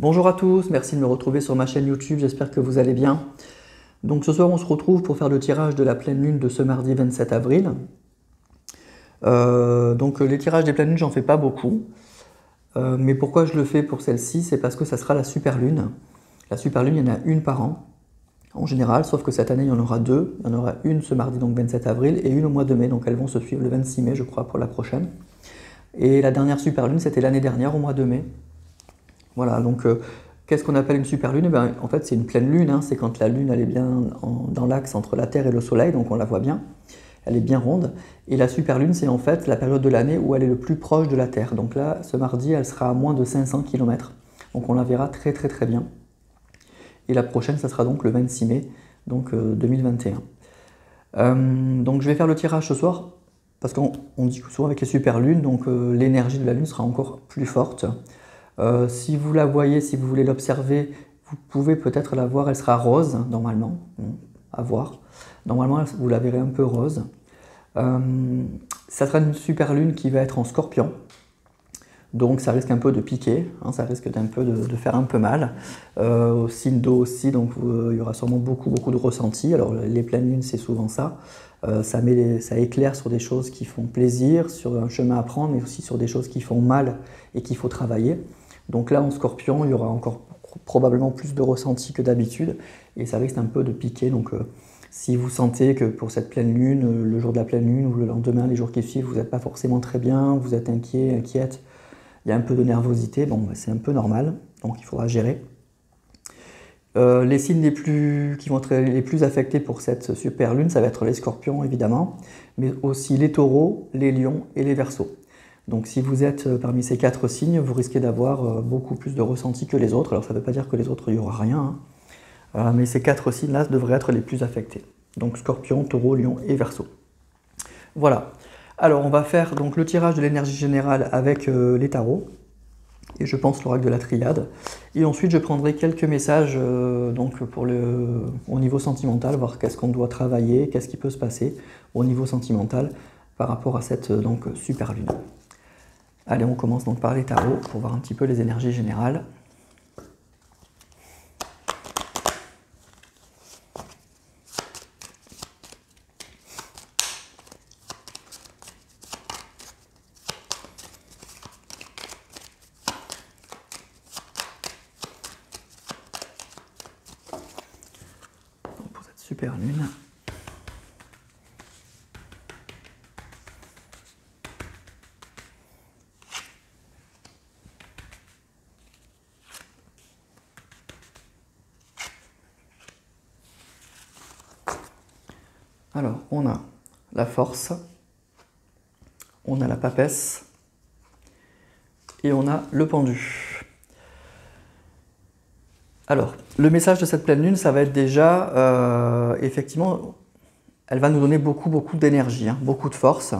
Bonjour à tous, merci de me retrouver sur ma chaîne YouTube, j'espère que vous allez bien. Donc ce soir on se retrouve pour faire le tirage de la pleine lune de ce mardi 27 avril. Les tirages des pleines lunes j'en fais pas beaucoup. Mais pourquoi je le fais pour celle-ci? C'est parce que ça sera la super lune. La super lune, il y en a une par an, en général, sauf que cette année il y en aura deux. Il y en aura une ce mardi, donc 27 avril, et une au mois de mai, donc elles vont se suivre le 26 mai je crois pour la prochaine. Et la dernière super lune c'était l'année dernière au mois de mai. Voilà, donc qu'est-ce qu'on appelle une super lune? En fait, c'est une pleine lune, hein, c'est quand la lune elle est bien dans l'axe entre la Terre et le Soleil, donc on la voit bien, elle est bien ronde. Et la super lune, c'est en fait la période de l'année où elle est le plus proche de la Terre. Donc là, ce mardi, elle sera à moins de 500 km. Donc on la verra très très très bien. Et la prochaine, ça sera donc le 26 mai, donc 2021. Donc je vais faire le tirage ce soir, parce qu'on dit souvent avec les super lunes, donc l'énergie de la lune sera encore plus forte. Si vous la voyez, si vous voulez l'observer, vous pouvez peut-être la voir, elle sera rose normalement, à voir. Normalement, vous la verrez un peu rose. Ça sera une super lune qui va être en scorpion, donc ça risque un peu de piquer, hein, ça risque d'un peu de faire un peu mal. Au signe d'eau aussi, donc il y aura sûrement beaucoup de ressentis. Alors les pleines lunes, c'est souvent ça. Ça éclaire sur des choses qui font plaisir, sur un chemin à prendre, mais aussi sur des choses qui font mal et qu'il faut travailler. Donc là, en scorpion, il y aura encore probablement plus de ressentis que d'habitude, et ça risque un peu de piquer. Donc si vous sentez que pour cette pleine lune, le jour de la pleine lune ou le lendemain, les jours qui suivent, vous n'êtes pas forcément très bien, vous êtes inquiet, inquiète, il y a un peu de nervosité, bon, c'est un peu normal, donc il faudra gérer. Les signes qui vont être les plus affectés pour cette super lune, ça va être les scorpions évidemment, mais aussi les taureaux, les lions et les verseaux. Donc si vous êtes parmi ces quatre signes, vous risquez d'avoir beaucoup plus de ressentis que les autres. Alors ça ne veut pas dire que les autres, il n'y aura rien, hein. Mais ces quatre signes-là devraient être les plus affectés. Donc scorpion, taureau, lion et verseau. Voilà. Alors on va faire donc le tirage de l'énergie générale avec les tarots, et je pense l'oracle de la triade. Et ensuite je prendrai quelques messages au niveau sentimental, voir qu'est-ce qu'on doit travailler, qu'est-ce qui peut se passer au niveau sentimental par rapport à cette super lune. Allez, on commence donc par les tarots pour voir un petit peu les énergies générales. Donc pour cette super lune. Alors, on a la force, on a la papesse et on a le pendu. Alors, le message de cette pleine lune, ça va être déjà, effectivement, elle va nous donner beaucoup d'énergie, hein, beaucoup de force.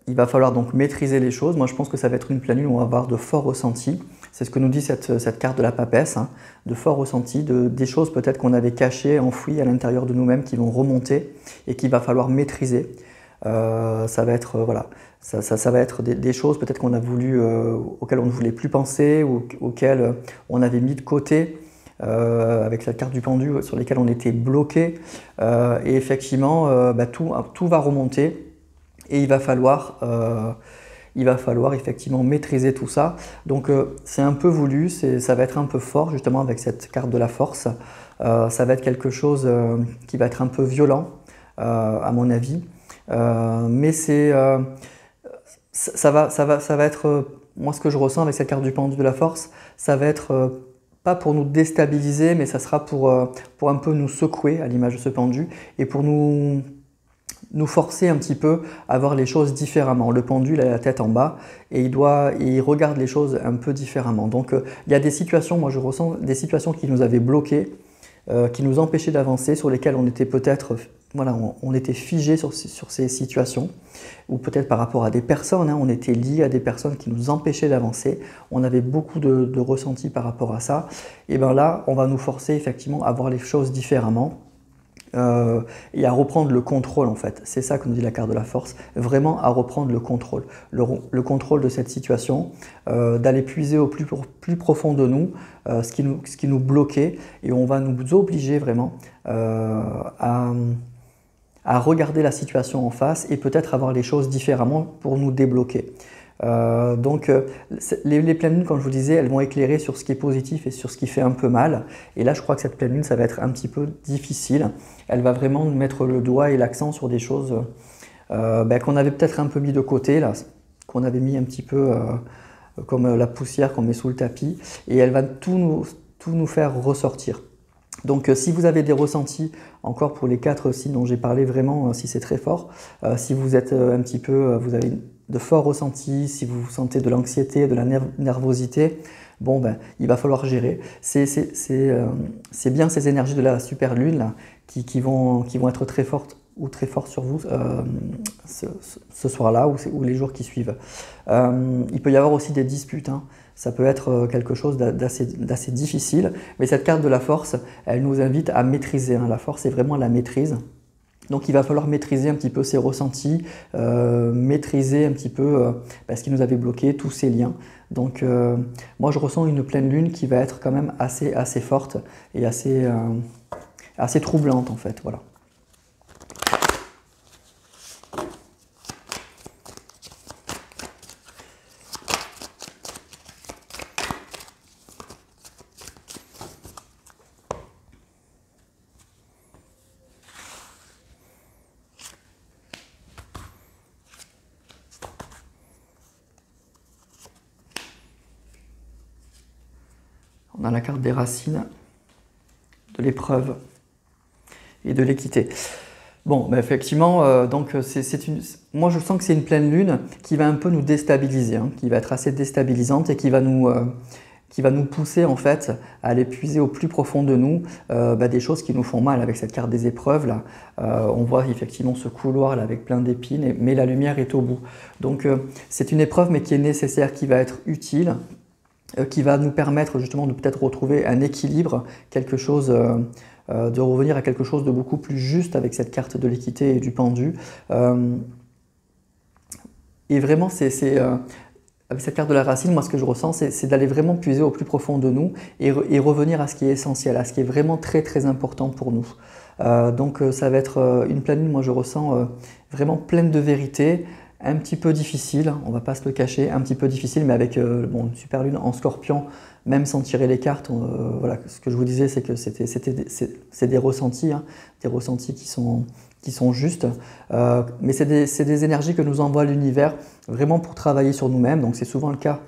Il va falloir donc maîtriser les choses. Moi, je pense que ça va être une pleine lune où on va avoir de forts ressentis. C'est ce que nous dit cette carte de la papesse, hein, de forts ressentis, des choses peut-être qu'on avait cachées, enfouies à l'intérieur de nous-mêmes qui vont remonter et qu'il va falloir maîtriser. Ça va être, voilà, ça va être des choses peut-être qu'on a voulu, auxquelles on ne voulait plus penser, ou auxquelles on avait mis de côté. Avec la carte du pendu sur lesquelles on était bloqué, et effectivement tout va remonter et il va falloir effectivement maîtriser tout ça. Donc c'est un peu voulu, ça va être un peu fort justement avec cette carte de la force. Ça va être quelque chose qui va être un peu violent à mon avis, mais ça va être, moi ce que je ressens avec cette carte du pendu de la force, ça va être pas pour nous déstabiliser, mais ça sera pour un peu nous secouer à l'image de ce pendu et pour nous forcer un petit peu à voir les choses différemment. Le pendule a la tête en bas et il regarde les choses un peu différemment. Donc il y a des situations, moi je ressens des situations qui nous avaient bloqués, qui nous empêchaient d'avancer, sur lesquelles on était peut-être, voilà, on était figé sur ces situations, ou peut-être par rapport à des personnes, hein, on était lié à des personnes qui nous empêchaient d'avancer, on avait beaucoup de ressentis par rapport à ça, et bien là, on va nous forcer effectivement à voir les choses différemment, et à reprendre le contrôle en fait. C'est ça que nous dit la carte de la force, vraiment à reprendre le contrôle. Le contrôle de cette situation, d'aller puiser au plus profond de nous, ce qui nous bloquait, et on va nous obliger vraiment à regarder la situation en face et peut-être avoir les choses différemment pour nous débloquer. Les pleines lunes, comme je vous disais, elles vont éclairer sur ce qui est positif et sur ce qui fait un peu mal. Et là, je crois que cette pleine lune, ça va être un petit peu difficile. Elle va vraiment nous mettre le doigt et l'accent sur des choses qu'on avait peut-être un peu mis de côté, là, qu'on avait mis un petit peu comme la poussière qu'on met sous le tapis. Et elle va tout nous faire ressortir. Donc si vous avez des ressentis, encore pour les 4 signes dont j'ai parlé, vraiment, si c'est très fort, si vous êtes un petit peu, vous avez de forts ressentis, si vous sentez de l'anxiété, de la nervosité, bon ben il va falloir gérer. C'est bien ces énergies de la super lune là, qui vont être très fortes ou très fortes sur vous ce soir-là ou les jours qui suivent. Il peut y avoir aussi des disputes, hein. Ça peut être quelque chose d'assez difficile, mais cette carte de la force, elle nous invite à maîtriser, hein. La force, c'est vraiment la maîtrise. Donc il va falloir maîtriser un petit peu ses ressentis, maîtriser un petit peu ce qui nous avait bloqué, tous ces liens. Donc moi je ressens une pleine lune qui va être quand même assez forte et assez troublante en fait, voilà. On a la carte des racines, de l'épreuve et de l'équité. Bon, effectivement, moi je sens que c'est une pleine lune qui va un peu nous déstabiliser, hein, qui va être assez déstabilisante et qui va nous pousser en fait à aller puiser au plus profond de nous des choses qui nous font mal. Avec cette carte des épreuves là, on voit effectivement ce couloir là avec plein d'épines, mais la lumière est au bout. Donc c'est une épreuve mais qui est nécessaire, qui va être utile, qui va nous permettre justement de peut-être retrouver un équilibre, quelque chose, de revenir à quelque chose de beaucoup plus juste avec cette carte de l'équité et du pendu. Et vraiment, avec cette carte de la racine, moi ce que je ressens, c'est d'aller vraiment puiser au plus profond de nous et revenir à ce qui est essentiel, à ce qui est vraiment très très important pour nous. Donc ça va être une pleine lune, moi je ressens vraiment pleine de vérité, un petit peu difficile, on va pas se le cacher, un petit peu difficile, mais avec une super lune en scorpion, même sans tirer les cartes, voilà, ce que je vous disais, c'est que c'est des ressentis, hein, des ressentis qui sont justes, mais c'est des énergies que nous envoie l'univers vraiment pour travailler sur nous-mêmes, donc c'est souvent le cas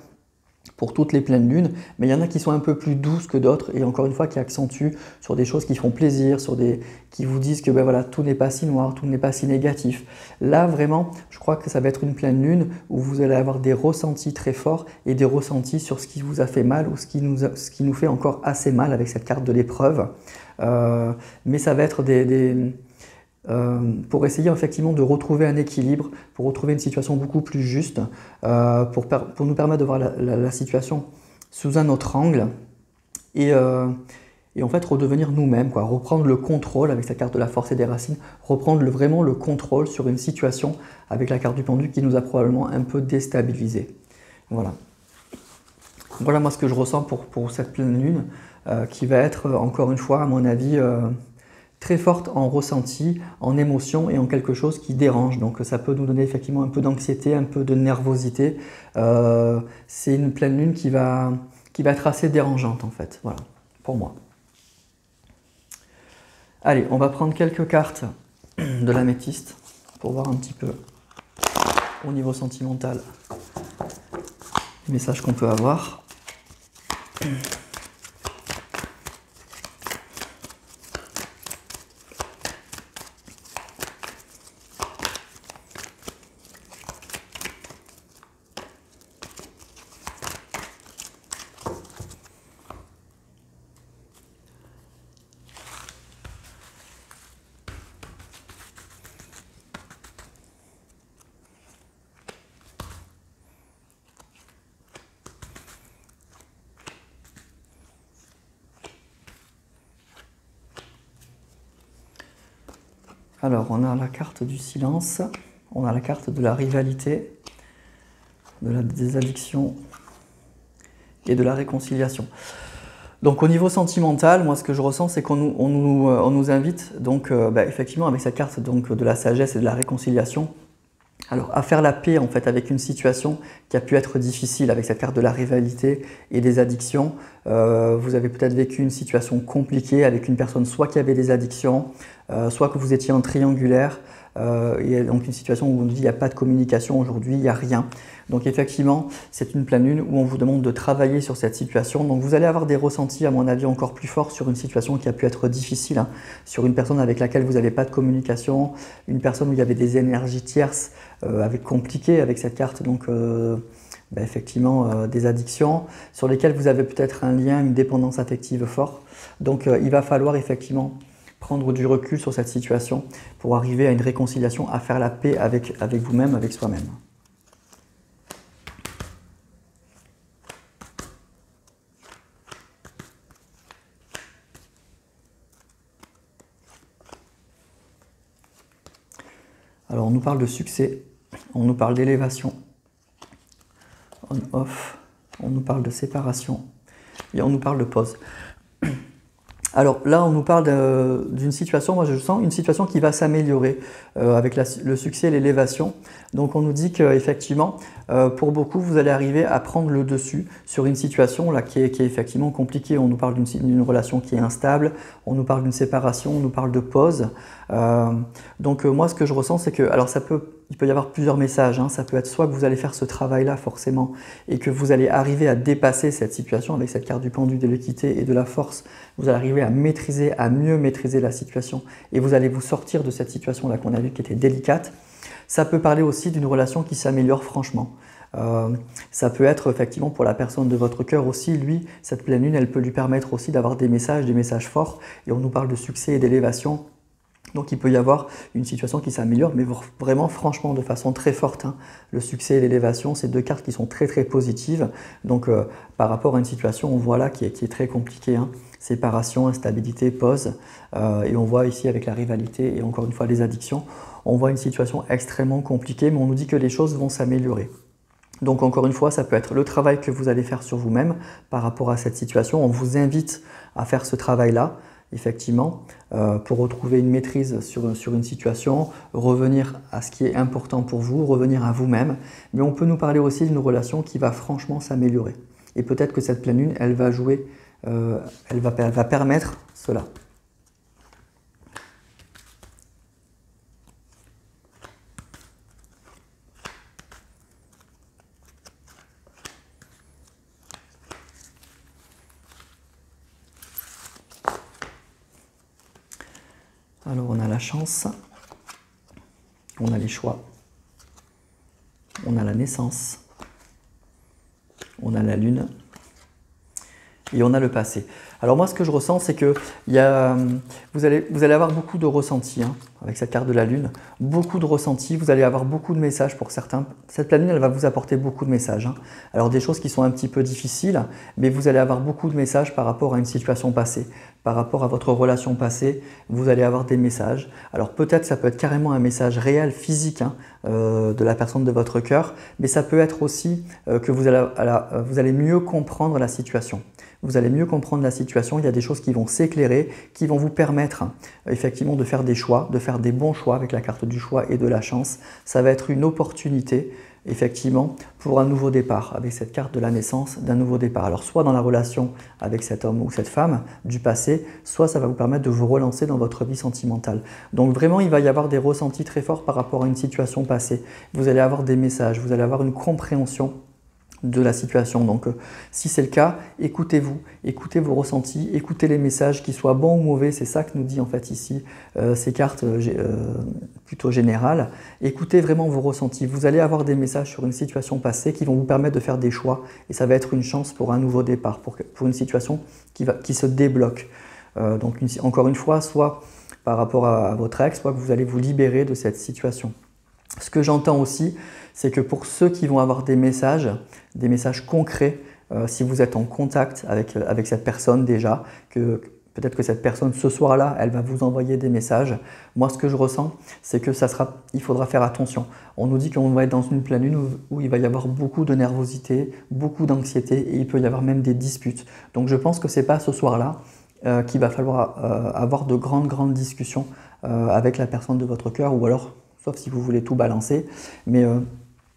pour toutes les pleines lunes, mais il y en a qui sont un peu plus douces que d'autres, et encore une fois qui accentuent sur des choses qui font plaisir, qui vous disent que voilà, tout n'est pas si noir, tout n'est pas si négatif. Là vraiment, je crois que ça va être une pleine lune où vous allez avoir des ressentis très forts et des ressentis sur ce qui vous a fait mal ou ce qui nous fait encore assez mal avec cette carte de l'épreuve. Mais ça va être pour essayer effectivement de retrouver un équilibre, pour retrouver une situation beaucoup plus juste, pour nous permettre de voir la situation sous un autre angle et en fait redevenir nous-mêmes, reprendre le contrôle avec cette carte de la force et des racines, reprendre vraiment le contrôle sur une situation avec la carte du pendu qui nous a probablement un peu déstabilisés. Voilà. Voilà moi ce que je ressens pour cette pleine lune qui va être encore une fois à mon avis très forte en ressenti, en émotion et en quelque chose qui dérange. Donc ça peut nous donner effectivement un peu d'anxiété, un peu de nervosité. C'est une pleine lune qui va être assez dérangeante en fait, voilà, pour moi. Allez, on va prendre quelques cartes de l'améthyste pour voir un petit peu au niveau sentimental les messages qu'on peut avoir. Alors, on a la carte du silence, on a la carte de la rivalité, des addictions et de la réconciliation. Donc au niveau sentimental, moi ce que je ressens, c'est qu'on nous invite, donc effectivement avec cette carte donc, de la sagesse et de la réconciliation, alors à faire la paix en fait avec une situation qui a pu être difficile, avec cette carte de la rivalité et des addictions. Vous avez peut-être vécu une situation compliquée avec une personne soit qui avait des addictions, soit que vous étiez en triangulaire, et donc une situation où on dit il n'y a pas de communication aujourd'hui, il n'y a rien. Donc effectivement, c'est une pleine lune où on vous demande de travailler sur cette situation. Donc vous allez avoir des ressentis, à mon avis, encore plus forts sur une situation qui a pu être difficile, hein, sur une personne avec laquelle vous n'avez pas de communication, une personne où il y avait des énergies tierces, compliquées avec cette carte, donc effectivement des addictions, sur lesquelles vous avez peut-être un lien, une dépendance affective fort. Donc il va falloir effectivement prendre du recul sur cette situation pour arriver à une réconciliation, à faire la paix avec vous-même, avec soi-même. Alors on nous parle de succès, on nous parle d'élévation, on-off, on nous parle de séparation et on nous parle de pause. Alors là, on nous parle d'une situation, moi je sens une situation qui va s'améliorer avec le succès et l'élévation. Donc on nous dit qu'effectivement, pour beaucoup, vous allez arriver à prendre le dessus sur une situation là, qui est effectivement compliquée. On nous parle d'une relation qui est instable, on nous parle d'une séparation, on nous parle de pause. Donc moi, ce que je ressens, c'est que, alors il peut y avoir plusieurs messages, hein. Ça peut être soit que vous allez faire ce travail-là forcément et que vous allez arriver à dépasser cette situation avec cette carte du pendu de l'équité et de la force. Vous allez arriver à maîtriser, à mieux maîtriser la situation et vous allez vous sortir de cette situation-là qu'on a vue qui était délicate. Ça peut parler aussi d'une relation qui s'améliore franchement. Ça peut être effectivement pour la personne de votre cœur aussi, lui, cette pleine lune, elle peut lui permettre aussi d'avoir des messages forts et on nous parle de succès et d'élévation. Donc il peut y avoir une situation qui s'améliore, mais vraiment franchement de façon très forte, hein. Le succès et l'élévation, c'est deux cartes qui sont très très positives. Donc par rapport à une situation, on voit là qui est très compliquée, hein. Séparation, instabilité, pause. Et on voit ici avec la rivalité et encore une fois les addictions, on voit une situation extrêmement compliquée, mais on nous dit que les choses vont s'améliorer. Donc encore une fois, ça peut être le travail que vous allez faire sur vous-même par rapport à cette situation. On vous invite à faire ce travail-là, effectivement, pour retrouver une maîtrise sur une situation, revenir à ce qui est important pour vous, revenir à vous-même. Mais on peut nous parler aussi d'une relation qui va franchement s'améliorer. Et peut-être que cette pleine lune, elle va jouer, elle va permettre cela. Alors on a la chance, on a les choix, on a la naissance, on a la lune et on a le passé. Alors moi ce que je ressens c'est que vous allez avoir beaucoup de ressentis, hein, avec cette carte de la lune, beaucoup de ressentis, vous allez avoir beaucoup de messages pour certains. Cette pleine lune elle va vous apporter beaucoup de messages, hein. Alors des choses qui sont un petit peu difficiles, mais vous allez avoir beaucoup de messages par rapport à une situation passée, par rapport à votre relation passée, vous allez avoir des messages. Alors peut-être ça peut être carrément un message réel, physique, hein, de la personne de votre cœur, mais ça peut être aussi que vous allez mieux comprendre la situation. Vous allez mieux comprendre la situation, il y a des choses qui vont s'éclairer, qui vont vous permettre effectivement de faire des choix, de faire des bons choix avec la carte du choix et de la chance. Ça va être une opportunité effectivement pour un nouveau départ, avec cette carte de la naissance d'un nouveau départ. Alors soit dans la relation avec cet homme ou cette femme du passé, soit ça va vous permettre de vous relancer dans votre vie sentimentale. Donc vraiment il va y avoir des ressentis très forts par rapport à une situation passée. Vous allez avoir des messages, vous allez avoir une compréhension de la situation. Donc si c'est le cas, écoutez-vous, écoutez vos ressentis, écoutez les messages, qu'ils soient bons ou mauvais, c'est ça que nous dit en fait ici ces cartes plutôt générales. Écoutez vraiment vos ressentis, vous allez avoir des messages sur une situation passée qui vont vous permettre de faire des choix et ça va être une chance pour un nouveau départ, pour une situation qui se débloque. Donc encore une fois, soit par rapport à votre ex, soit que vous allez vous libérer de cette situation. Ce que j'entends aussi, c'est que pour ceux qui vont avoir des messages concrets, si vous êtes en contact avec cette personne déjà, que Peut-être que cette personne, ce soir-là, elle va vous envoyer des messages. Moi, ce que je ressens, c'est que il faudra faire attention. On nous dit qu'on va être dans une pleine lune où il va y avoir beaucoup de nervosité, beaucoup d'anxiété et il peut y avoir même des disputes. Donc je pense que ce n'est pas ce soir-là qu'il va falloir avoir de grandes discussions avec la personne de votre cœur, ou alors, sauf si vous voulez tout balancer, mais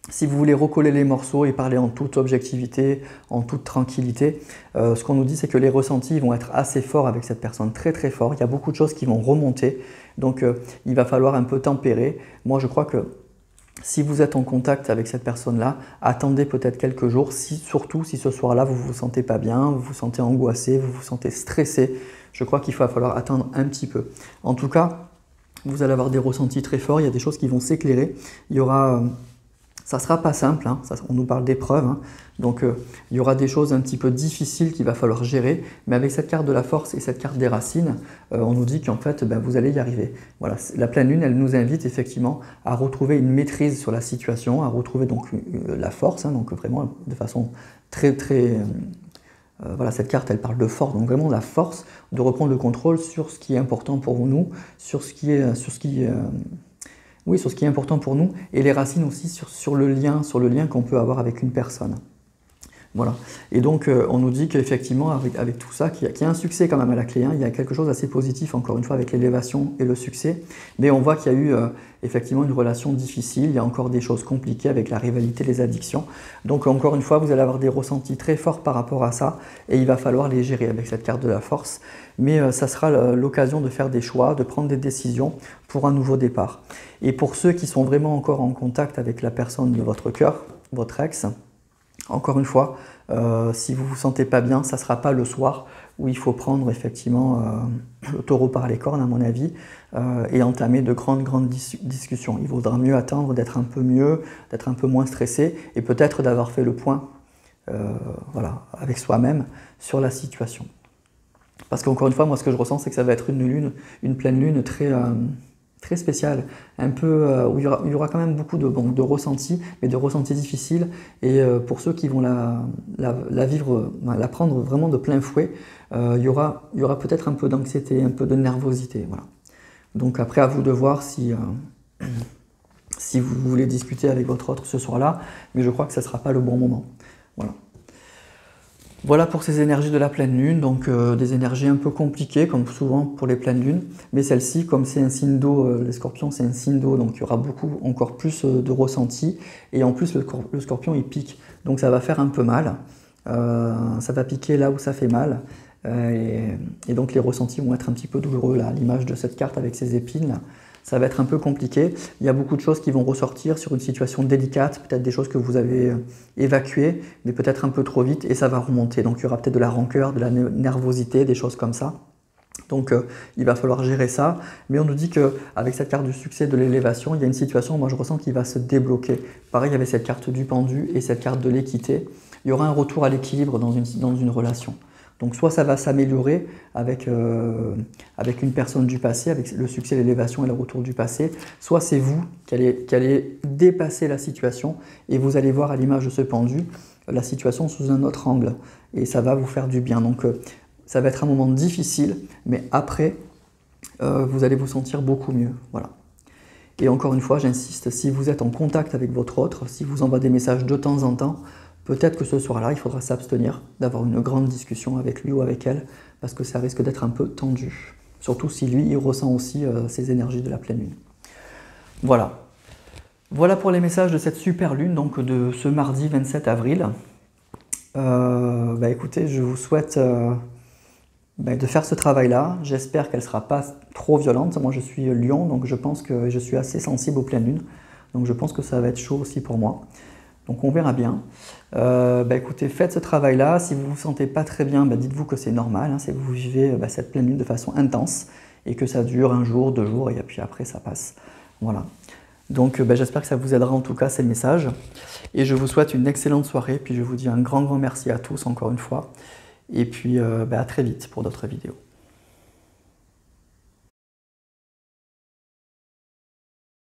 si vous voulez recoller les morceaux et parler en toute objectivité, en toute tranquillité, ce qu'on nous dit, c'est que les ressentis vont être assez forts avec cette personne, très forts. Il y a beaucoup de choses qui vont remonter, donc il va falloir un peu tempérer. Moi, je crois que si vous êtes en contact avec cette personne-là, attendez peut-être quelques jours, surtout si ce soir-là, vous ne vous sentez pas bien, vous vous sentez angoissé, vous vous sentez stressé. Je crois qu'il va falloir attendre un petit peu. En tout cas, vous allez avoir des ressentis très forts, il y a des choses qui vont s'éclairer. Il y aura... Ça ne sera pas simple, hein, on nous parle d'épreuves, hein, donc il y aura des choses un petit peu difficiles qu'il va falloir gérer, mais avec cette carte de la force et cette carte des racines, on nous dit qu'en fait, vous allez y arriver. Voilà, la pleine lune, elle nous invite effectivement à retrouver une maîtrise sur la situation, à retrouver donc la force, hein, donc vraiment de façon voilà, cette carte, elle parle de force, donc vraiment la force de reprendre le contrôle sur ce qui est important pour nous, sur ce qui est important pour nous, et les racines aussi sur le lien qu'on peut avoir avec une personne. Voilà. Et donc, on nous dit qu'effectivement, avec tout ça, qu'il y a un succès quand même à la clé, hein, il y a quelque chose d'assez positif, encore une fois, avec l'élévation et le succès, mais on voit qu'il y a eu effectivement une relation difficile, il y a encore des choses compliquées avec la rivalité, les addictions. Donc, encore une fois, vous allez avoir des ressentis très forts par rapport à ça, et il va falloir les gérer avec cette carte de la force, mais ça sera l'occasion de faire des choix, de prendre des décisions pour un nouveau départ. Et pour ceux qui sont vraiment encore en contact avec la personne de votre cœur, votre ex, encore une fois, si vous ne vous sentez pas bien, ça ne sera pas le soir où il faut prendre effectivement le taureau par les cornes, à mon avis, et entamer de grandes discussions. Il vaudra mieux attendre d'être un peu mieux, d'être un peu moins stressé, et peut-être d'avoir fait le point voilà, avec soi-même sur la situation. Parce qu'encore une fois, moi ce que je ressens, c'est que ça va être une pleine lune très spéciale, un peu où il y aura quand même beaucoup de ressentis, mais de ressentis difficiles. Et pour ceux qui vont la vivre, la prendre vraiment de plein fouet, il y aura peut-être un peu d'anxiété, un peu de nervosité. Voilà. Donc après, à vous de voir si vous voulez discuter avec votre autre ce soir-là, mais je crois que ce ne sera pas le bon moment. Voilà. Voilà pour ces énergies de la pleine lune, donc des énergies un peu compliquées, comme souvent pour les pleines lunes, mais celle-ci, comme c'est un signe d'eau, les scorpions c'est un signe d'eau, donc il y aura encore plus de ressentis, et en plus le scorpion il pique, donc ça va faire un peu mal, ça va piquer là où ça fait mal, et donc les ressentis vont être un petit peu douloureux, là, à l'image de cette carte avec ses épines, là. Ça va être un peu compliqué. Il y a beaucoup de choses qui vont ressortir sur une situation délicate, peut-être des choses que vous avez évacuées, mais peut-être un peu trop vite, et ça va remonter. Donc il y aura peut-être de la rancœur, de la nervosité, des choses comme ça. Donc il va falloir gérer ça. Mais on nous dit qu'avec cette carte du succès, de l'élévation, il y a une situation, moi je ressens qu'il va se débloquer. Pareil, il y avait cette carte du pendu et cette carte de l'équité. Il y aura un retour à l'équilibre dans une relation. Donc soit ça va s'améliorer avec une personne du passé, avec le succès, l'élévation et le retour du passé, soit c'est vous qui allez dépasser la situation et vous allez voir à l'image de ce pendu la situation sous un autre angle et ça va vous faire du bien. Donc ça va être un moment difficile, mais après vous allez vous sentir beaucoup mieux. Voilà. Et encore une fois, j'insiste, si vous êtes en contact avec votre autre, si vous envoie des messages de temps en temps, peut-être que ce soir-là, il faudra s'abstenir d'avoir une grande discussion avec lui ou avec elle, parce que ça risque d'être un peu tendu. Surtout si lui, il ressent aussi ces énergies de la pleine lune. Voilà. Voilà pour les messages de cette super lune, donc de ce mardi 27 avril. Écoutez, je vous souhaite de faire ce travail-là. J'espère qu'elle ne sera pas trop violente. Moi, je suis Lion, donc je pense que je suis assez sensible aux pleines lunes. Donc je pense que ça va être chaud aussi pour moi. Donc on verra bien. Écoutez, faites ce travail-là. Si vous ne vous sentez pas très bien, dites-vous que c'est normal. Hein, c'est que vous vivez cette pleine lune de façon intense et que ça dure 1 jour, 2 jours et puis après ça passe. Voilà. Donc j'espère que ça vous aidera en tout cas ces messages. Et je vous souhaite une excellente soirée. Puis je vous dis un grand merci à tous encore une fois. Et puis à très vite pour d'autres vidéos.